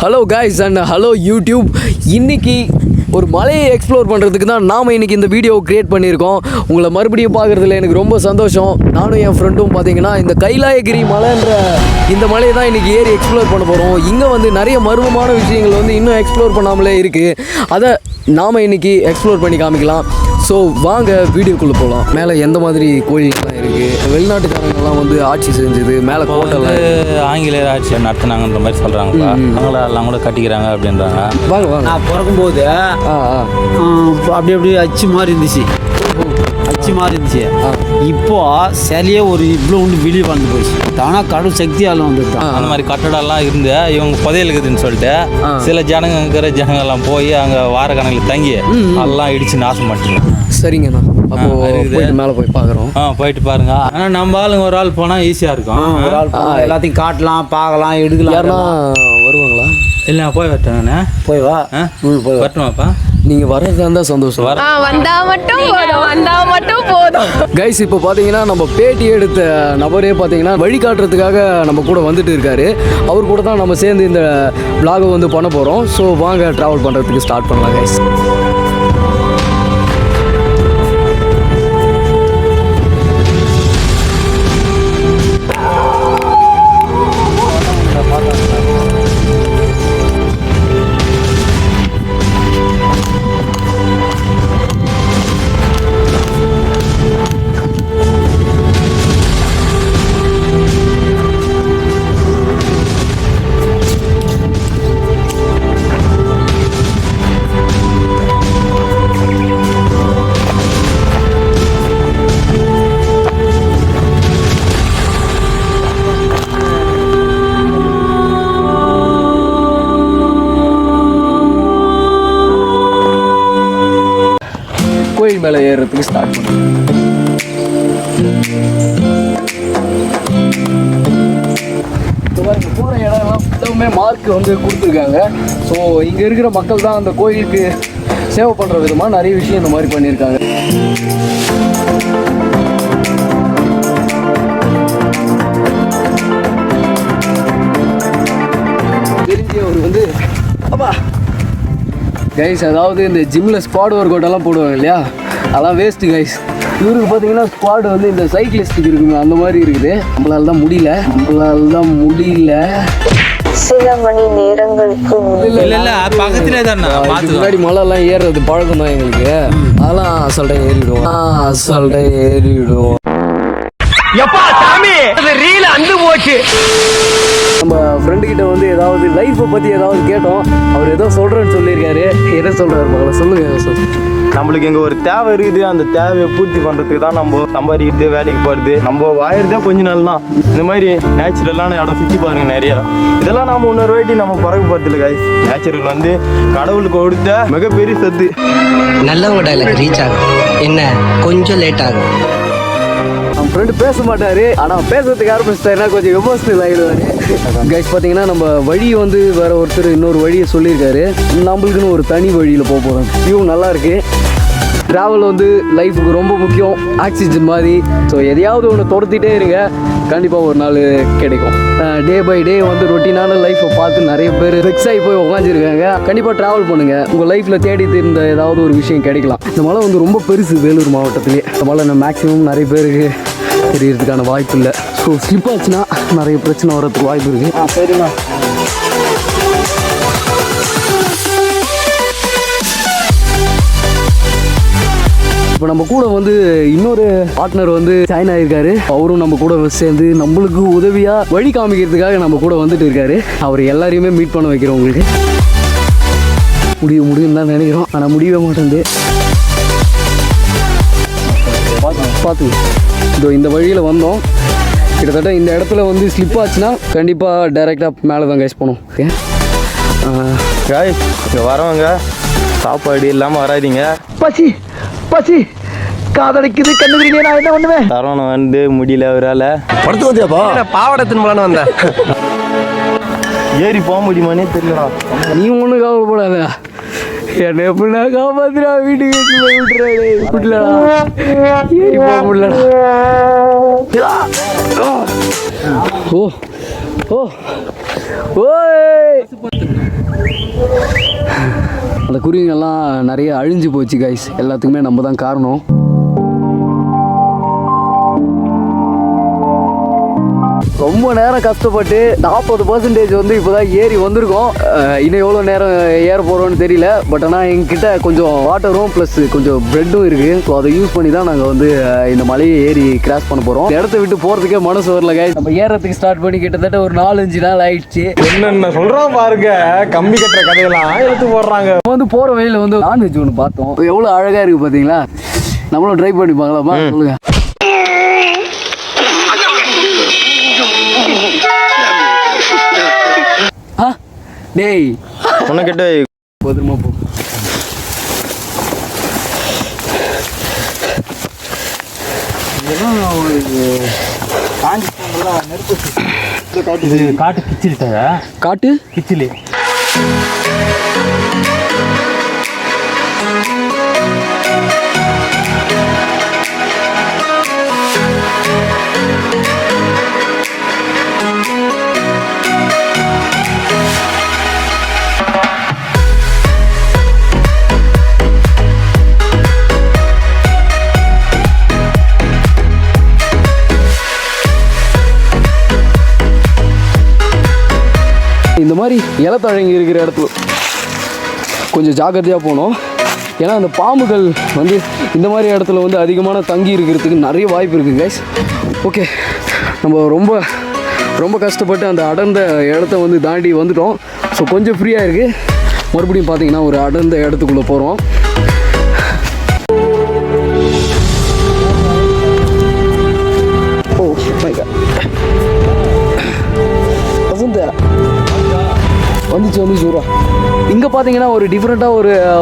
Hello guys and hello YouTube. இன்னைக்கு ஒரு மலையை எக்ஸ்ப்ளோர் பண்ணுறதுக்கு தான் நாம் இன்றைக்கி இந்த வீடியோ க்ரியேட் பண்ணியிருக்கோம். உங்களை மறுபடியும் பார்க்குறதுல எனக்கு ரொம்ப சந்தோஷம். நானும் என் ஃப்ரெண்டும் பார்த்தீங்கன்னா இந்த கைலாயகிரி மலைன்ற இந்த மலையை தான் இன்றைக்கி ஏறி எக்ஸ்ப்ளோர் பண்ண போகிறோம். இங்கே வந்து நிறைய மர்மமான விஷயங்கள் வந்து இன்னும் எக்ஸ்ப்ளோர் பண்ணாமலே இருக்குது. அதை நாம் இன்றைக்கி எக்ஸ்ப்ளோர் பண்ணி காமிக்கலாம். ஸோ வாங்க வீடியோக்குள்ளே போகலாம். மேலே எந்த மாதிரி கோயில்கள்லாம் இருக்குது, வெளிநாட்டுக்காரங்கெல்லாம் வந்து ஆட்சி செஞ்சது, மேலே கோட்டையில் ஆங்கிலேயர் ஆட்சி நடத்தினாங்கன்ற மாதிரி சொல்கிறாங்க. அவங்கள எல்லாம் கூட கட்டிக்கிறாங்க அப்படின்றாங்க. வாங்க வாங்க. நான் பிறக்கும்போது அப்படி அச்சு மாதிரி இருந்துச்சு. இப்போ சிலையே ஒரு இவ்வளோ ஒன்று வெளியே வந்து போயிடுச்சு. ஆனால் கடவுள் சக்தியால் வந்துட்டு அந்த மாதிரி கட்டடம்லாம் இருந்து இவங்க புதையல் இருக்குதுன்னு சொல்லிட்டு சில ஜனங்கெல்லாம் போய் அங்கே வார கணக்கில் தங்கி அதெல்லாம் இடிச்சு நாசம் பண்ணிட்டு. சரிங்கண்ணா, அப்போ போயிட்டு மேலே போய் பார்க்குறோம். போயிட்டு பாருங்க. ஆனால் நம்ம ஆளுங்க ஒரு ஆள் போனால் ஈஸியாக இருக்கும். ஒரு ஆள் எல்லாத்தையும் காட்டலாம், பார்க்கலாம், எடுக்கலாம். யாருன்னா வருவாங்களா? இல்லை போய் வரட்டேங்கண்ணே. போய் வா. போய் வரட்டுமாப்பா? நீங்கள் வர்றதா இருந்தால் சந்தோஷம். வந்தால் மட்டும் போதும். கைஸ், இப்போ பார்த்தீங்கன்னா நம்ம பேட்டி எடுத்த நபரே பார்த்தீங்கன்னா வழிகாட்டுறதுக்காக நம்ம கூட வந்துட்டு இருக்காரு. அவர் கூட தான் நம்ம சேர்ந்து இந்த vlog வந்து பண்ண போகிறோம். ஸோ வாங்க ட்ராவல் பண்ணுறதுக்கு ஸ்டார்ட் பண்ணலாம் கைஸ். கோயில் மேலே ஏறுறதுக்கு ஸ்டார்ட் பண்ணுறோம். போகிற இடம்லாம் ஃபுல்லாமே மார்க் வந்து கொடுத்துருக்காங்க. ஸோ இங்கே இருக்கிற மக்கள் தான் அந்த கோயிலுக்கு சேவை பண்ணுற விதமாக நிறைய விஷயம் இந்த மாதிரி பண்ணியிருக்காங்க. தெரிஞ்ச ஒரு வந்து அப்பா கைஸ், அதாவது இந்த ஜிம்மில் ஸ்குவாட் ஒர்க் அவுட் எல்லாம் போடுவாங்க இல்லையா, அதெல்லாம் வேஸ்ட்டு கைஸ். இவருக்கு பார்த்தீங்கன்னா ஸ்குவாட் வந்து இந்த சைக்கிளிஸ்ட்டுக்கு இருக்குங்க, அந்த மாதிரி இருக்குது. நம்மளால தான் முடியல. சில மணி நேரங்களுக்கு முன்னாடி மலைலாம் ஏறுறது பழக்கம் தான் எங்களுக்கு. அதெல்லாம் அசால்ட்டாக ஏறிடுவோம். நம்ம ஃப்ரெண்டு கிட்ட வந்து ஏதாவது லைஃப்பை பற்றி ஏதாவது கேட்டோம். அவர் ஏதோ சொல்கிறேன்னு சொல்லியிருக்காரு. என்ன சொல்கிறாரு மகளை சொல்லுங்கள் சார். நம்மளுக்கு இங்கே ஒரு தேவை இருக்குது. அந்த தேவையை பூர்த்தி பண்ணுறதுக்கு தான் நம்ம சம்பாதிக்கிறது, வேலைக்கு போகிறது. நம்ம வாயிறதே கொஞ்ச நாள் தான். இந்த மாதிரி நேச்சுரலான இடம் சுற்றி பாருங்க நிறையா. இதெல்லாம் நம்ம இன்னொரு வாட்டி நம்ம பறக்க போகிறதில்ல கைஸ். நேச்சுரல் வந்து கடவுளுக்கு கொடுத்த மிகப்பெரிய சொத்து. நல்லவங்க டைலாக் ரீச் ஆகும், என்ன கொஞ்சம் லேட் ஆகும். நம்ம ஃப்ரெண்டு பேச மாட்டார், ஆனால் பேசுறதுக்கு ஆரம்பிச்சிட்டாருன்னா கொஞ்சம் எமோஷனல் ஆகிடுவார். கைஸ் பார்த்தீங்கன்னா நம்ம வழி வந்து வேறு ஒருத்தர் இன்னொரு வழியை சொல்லியிருக்காரு. நம்மளுக்குன்னு ஒரு தனி வழியில் போக போகிறோம். வியூ நல்லாயிருக்கு. ட்ராவல் வந்து லைஃபுக்கு ரொம்ப முக்கியம், ஆக்சிஜன் மாதிரி. ஸோ எதையாவது ஒன்று துரத்திட்டே இருங்க, கண்டிப்பாக ஒரு நாள் கிடைக்கும். டே பை டே வந்து ரொட்டீனான லைஃப்பை பார்த்து நிறைய பேர் வெக்ஸ் ஆகி போய் உட்காந்துருக்காங்க. கண்டிப்பாக ட்ராவல் பண்ணுங்கள், உங்கள் லைஃப்பில் தேடி இருந்த ஏதாவது ஒரு விஷயம் கிடைக்கலாம். இந்த மலை வந்து ரொம்ப பெருசு, வேலூர் மாவட்டத்திலே. இந்த மலை மேக்ஸிமம் நிறைய பேருக்கு தெரியறதுக்கான வாய்ப்பு இல்லை. ஸோ ஸ்லிப் ஆச்சுன்னா நிறைய பிரச்சனை வர்றதுக்கு வாய்ப்பு இருக்குது. சரிண்ணா. இப்போ நம்ம கூட வந்து இன்னொரு பார்ட்னர் வந்து சைனா இருக்காரு. அவரும் நம்ம கூட சேர்ந்து நம்மளுக்கு உதவியாக வழி காமிக்கிறதுக்காக நம்ம கூட வந்துட்டு இருக்காரு. அவர் எல்லாரையுமே மீட் பண்ண வைக்கிறோம். உங்களுக்கு முடியும் தான் நினைக்கிறோம், ஆனால் முடியவே மாட்டேங்குது. பார்த்து இதோ இந்த வழியில் வந்தோம். கிட்டத்தட்ட இந்த இடத்துல வந்து ஸ்லிப் ஆச்சுன்னா கண்டிப்பாக டைரெக்டாக மேலே தான் கைஸ் போகணும். ஓகே கைஸ், இங்கே வரவங்க சாப்பாடு இல்லாமல் வராதிங்க. பசி காதலிக்குது, கண்டுக்கிறீங்க. நான் என்ன பண்ணுவேன்? சரவணன் வந்து முடியல அவரால். படுத்து வந்தியாப்பா? பாவடத்தின் மூலம் வந்தேன். ஏறி போக முடியுமானே தெரியலடா. நீ ஒன்றும் கவலைப்படாத, என்ன எப்படின்னா காப்பாத்துறா, வீட்டுக்கு விட்டுறா, ஏறி போக முடியலடா. ஓ ஓ ஓய் அந்த குருவிங்கெல்லாம் நிறைய அழிஞ்சு போச்சு கைஸ். எல்லாத்துக்குமே நம்ம தான் காரணம். ரொம்ப நேரம் கஷ்டப்பட்டு 40% வந்து இப்போ தான் ஏறி வந்திருக்கோம். இன்னும் எவ்வளோ நேரம் ஏற போகிறோன்னு தெரியல. பட் ஆனால் எங்ககிட்ட கொஞ்சம் வாட்டரும் ப்ளஸ் கொஞ்சம் ப்ரெட்டும் இருக்குது. ஸோ அதை யூஸ் பண்ணி தான் நாங்கள் வந்து இந்த மலையை ஏறி கிராஸ் பண்ண போகிறோம். இடத்த விட்டு போகிறதுக்கே மனசு வரல கைஸ். நம்ம ஏறத்துக்கு ஸ்டார்ட் பண்ணி கிட்டத்தட்ட ஒரு 4-5 நாள் ஆயிடுச்சு. என்னென்ன சொல்கிறோம் பாருங்க, கம்பி கட்டுற கதையெல்லாம் எடுத்து போடுறாங்க. நம்ம வந்து போகிற வழியில் வந்து நான்வெஜ் ஒன்று பார்த்தோம். எவ்வளோ அழகாக இருக்குது பார்த்தீங்களா? நம்மளும் ட்ரை பண்ணி பார்க்கலாமா? சொல்லுங்கள். டேய் உனக்கிட்ட பத்திரமா போ. இது காட்டு கிச்சிலிட்டாங்க. காட்டு கிச்சிலி இந்த மாதிரி இலத்தழங்கி இருக்கிற இடத்துல கொஞ்சம் ஜாக்கிரதையாக போகணும். ஏன்னா அந்த பாம்புகள் வந்து இந்த மாதிரி இடத்துல வந்து அதிகமான தங்கி இருக்கிறதுக்கு நிறைய வாய்ப்பு இருக்குது கைஸ். ஓகே, நம்ம ரொம்ப ரொம்ப கஷ்டப்பட்டு அந்த அடர்ந்த இடத்த வந்து தாண்டி வந்துட்டோம். ஸோ கொஞ்சம் ஃப்ரீயாக இருக்குது. மறுபடியும் பார்த்தீங்கன்னா ஒரு அடர்ந்த இடத்துக்குள்ளே போகிறோம். ஓ மை காட், வந்துச்சு வரும். இங்கே பார்த்தீங்கன்னா ஒரு டிஃப்ரெண்ட்டாக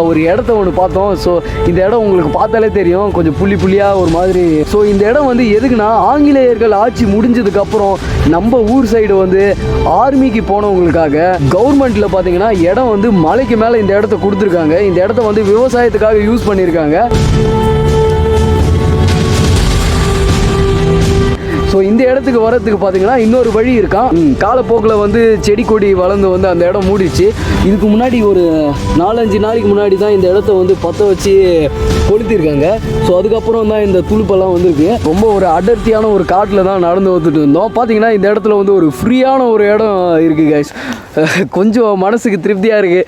ஒரு இடத்த ஒன்று பார்த்தோம். ஸோ இந்த இடம் உங்களுக்கு பார்த்தாலே தெரியும், கொஞ்சம் புள்ளியாக ஒரு மாதிரி. ஸோ இந்த இடம் வந்து எதுக்குன்னா, ஆங்கிலேயர்கள் ஆட்சி முடிஞ்சதுக்கப்புறம் நம்ம ஊர் சைடு வந்து ஆர்மிக்கு போனவங்களுக்காக கவர்மெண்ட்டில் பார்த்தீங்கன்னா இடம் வந்து மலைக்கு மேலே இந்த இடத்த கொடுத்துருக்காங்க. இந்த இடத்த வந்து விவசாயத்துக்காக யூஸ் பண்ணியிருக்காங்க. ஸோ இந்த இடத்துக்கு வரத்துக்கு பார்த்தீங்கன்னா இன்னொரு வழி இருக்கான். காலப்போக்கில் வந்து செடி கொடி வளர்ந்து வந்து அந்த இடம் மூடிச்சு. இதுக்கு முன்னாடி ஒரு 4-5 நாளைக்கு முன்னாடி தான் இந்த இடத்த வந்து பற்ற வச்சு கொளுத்திருக்காங்க. ஸோ அதுக்கப்புறம் தான் இந்த துளுப்பெல்லாம் வந்துருக்கு. ரொம்ப ஒரு அடர்த்தியான ஒரு காட்டில் தான் நடந்து வந்துட்டு இருந்தோம். பார்த்தீங்கன்னா இந்த இடத்துல வந்து ஒரு ஃப்ரீயான ஒரு இடம் இருக்குது கைஸ். கொஞ்சம் மனசுக்கு திருப்தியாக இருக்குது.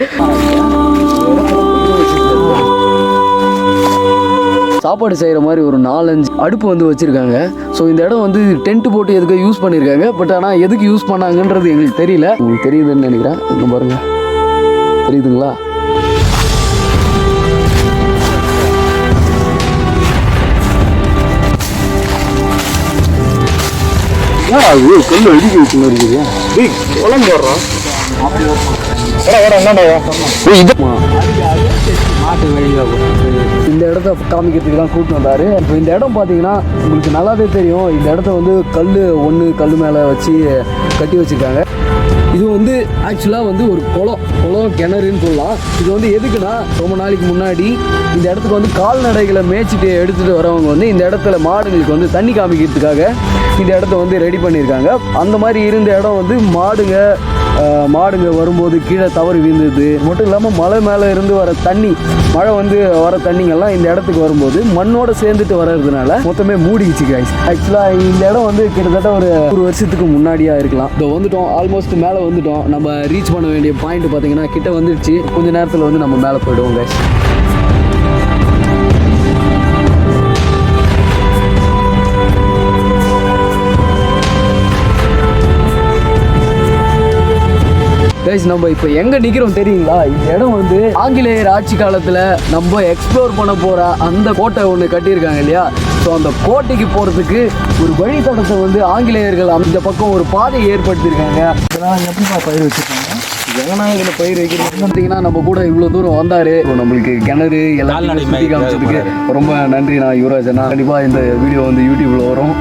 சாப்பாடு செய்கிற மாதிரி ஒரு 4-5 அடுப்பு வந்து வச்சுருக்காங்க. ஸோ இந்த இடம் வந்து டென்ட் போட்டு எதுக்கு யூஸ் பண்ணியிருக்காங்க. பட் ஆனால் எதுக்கு யூஸ் பண்ணாங்கன்றது எங்களுக்கு தெரியல. உங்களுக்கு தெரியுதுன்னு நினைக்கிறேன். இங்கே பாருங்கள், தெரியுதுங்களா? கல் அடிக்க வச்சு இருக்குது. உலகம் போடுறோம். இந்த இடத்த காமிக்கிறதுக்கு தான் கூப்பிட்டு வந்தார். இப்போ இந்த இடம் பார்த்தீங்கன்னா உங்களுக்கு நல்லாவே தெரியும். இந்த இடத்த வந்து கல் மேலே வச்சு கட்டி வச்சுருக்காங்க. இது வந்து ஆக்சுவலாக வந்து ஒரு குளம் கிணறுன்னு சொல்லலாம். இது வந்து எதுக்குன்னா, ரொம்ப நாளைக்கு முன்னாடி இந்த இடத்துக்கு வந்து கால்நடைகளை மேய்ச்சிட்டு எடுத்துகிட்டு வரவங்க வந்து இந்த இடத்துல மாடுகளுக்கு வந்து தண்ணி காமிக்கிறதுக்காக இந்த இடத்த வந்து ரெடி பண்ணியிருக்காங்க. அந்த மாதிரி இருந்த இடம் வந்து மாடுங்க வரும்போது கீழே தவறி விழுந்தது மட்டும் இல்லாமல் மலை மேலே இருந்து வர மழை வந்து வர தண்ணிங்கெல்லாம் இந்த இடத்துக்கு வரும்போது மண்ணோடு சேர்ந்துட்டு வர்றதுனால மொத்தமே மூடிச்சு கைஸ். ஆக்சுவலாக இந்த இடம் வந்து கிட்டத்தட்ட ஒரு வருஷத்துக்கு முன்னாடியாக இருக்கலாம். இப்போ வந்துட்டோம், ஆல்மோஸ்ட் மேலே வந்துட்டோம். நம்ம ரீச் பண்ண வேண்டிய பாயிண்ட் பார்த்தீங்கன்னா கிட்ட வந்துடுச்சு. கொஞ்ச நேரத்தில் வந்து நம்ம மேலே போயிடுவோம் கைஸ். கைஸ், நம்ம இப்போ எங்கே நிற்கிறோம் தெரியுங்களா? இந்த இடம் வந்து ஆங்கிலேயர் ஆட்சி காலத்தில் நம்ம எக்ஸ்ப்ளோர் பண்ண போகிற அந்த கோட்டை ஒன்று கட்டியிருக்காங்க இல்லையா? ஸோ அந்த கோட்டைக்கு போகிறதுக்கு ஒரு வழித்தடத்தை வந்து ஆங்கிலேயர்கள் இந்த பக்கம் ஒரு பாதையை ஏற்படுத்தியிருக்காங்க. இதெல்லாம் எப்படிப்பா பயிர் வச்சுருக்காங்க? எங்கன்னா இதில் பயிர் வைக்கிறது பார்த்தீங்கன்னா நம்ம கூட இவ்வளோ தூரம் வந்தார். நம்மளுக்கு கிணறு எல்லாம் சுற்றி காமிச்சதுக்கு ரொம்ப நன்றி. நான் யுவராஜனா. கண்டிப்பாக இந்த வீடியோ வந்து யூடியூப்பில் வரும்.